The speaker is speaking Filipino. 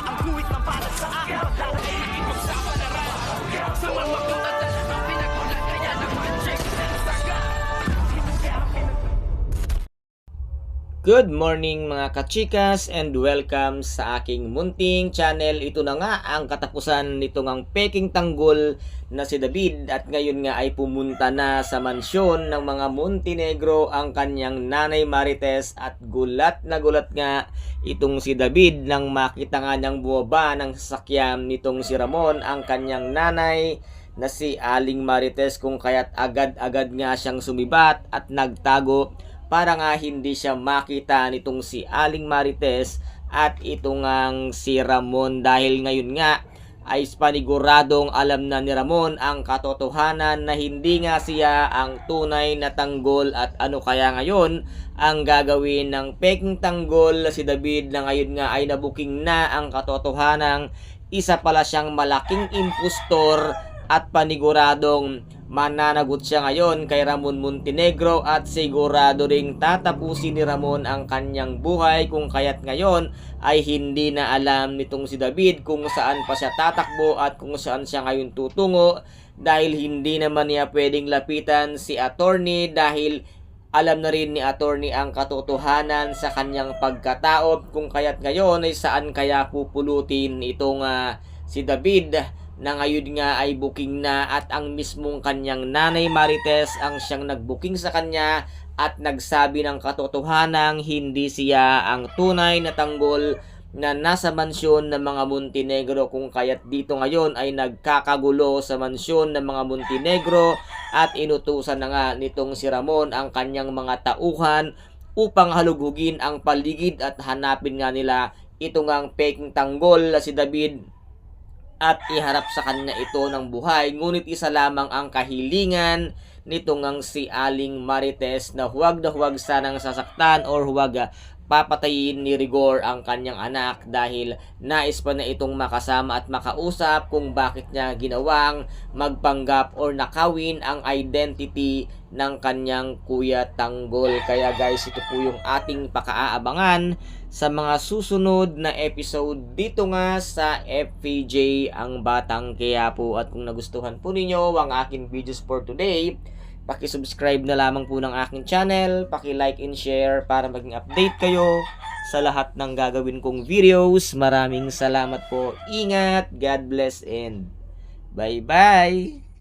Ang guhit na para sa akin pagdadaig ipagsapalaran sa mga katatan ang pinagulat kaya naman check na saga. Good morning mga kachikas and welcome sa aking munting channel. Ito na nga ang katapusan nitong ang peking tanggol na si David at ngayon nga ay pumunta na sa mansyon ng mga Montenegro ang kanyang nanay Marites at gulat na gulat nga itong si David nang makita nga niyang bumaba ng sasakyan nitong si Ramon ang kanyang nanay na si Aling Marites kung kaya't agad-agad nga siyang sumibat at nagtago para nga hindi siya makita nitong si Aling Marites at itong si Ramon dahil ngayon nga ay paniguradong alam na ni Ramon ang katotohanan na hindi nga siya ang tunay na tanggol at ano kaya ngayon ang gagawin ng peking tanggol si David na ngayon nga ay nabuking na ang katotohanang isa pala siyang malaking impostor at paniguradong mananagot siya ngayon kay Ramon Montenegro at sigurado ring tatapusin ni Ramon ang kanyang buhay kung kaya't ngayon ay hindi na alam nitong si David kung saan pa siya tatakbo at kung saan siya ngayon tutungo dahil hindi naman niya pwedeng lapitan si attorney dahil alam na rin ni attorney ang katotohanan sa kanyang pagkatao kung kaya't ngayon ay saan kaya pupulutin itong si David na ngayon nga ay booking na at ang mismong kanyang nanay Marites ang siyang nag-booking sa kanya at nagsabi ng katotohanang hindi siya ang tunay na tanggol na nasa mansyon ng mga Montenegro kung kaya't dito ngayon ay nagkakagulo sa mansyon ng mga Montenegro at inutusan na nga nitong si Ramon ang kanyang mga tauhan upang halugugin ang paligid at hanapin nga nila itong ang peking tanggol na si David at iharap sa kanya ito ng buhay. Ngunit isa lamang ang kahilingan nitong ang si Aling Marites na huwag sanang sasaktan or huwag papatayin ni Rigor ang kanyang anak dahil nais pa na itong makasama at makausap kung bakit niya ginawang magpanggap or nakawin ang identity ng kanyang kuya tanggol. Kaya guys, ito po yung ating pakaaabangan sa mga susunod na episode dito nga sa FPJ ang Batang Quiapo. At kung nagustuhan po ninyo ang aking videos for today, paki-subscribe na lamang po ng aking channel, paki-like and share para maging update kayo sa lahat ng gagawin kong videos. Maraming salamat po. Ingat, God bless and bye-bye!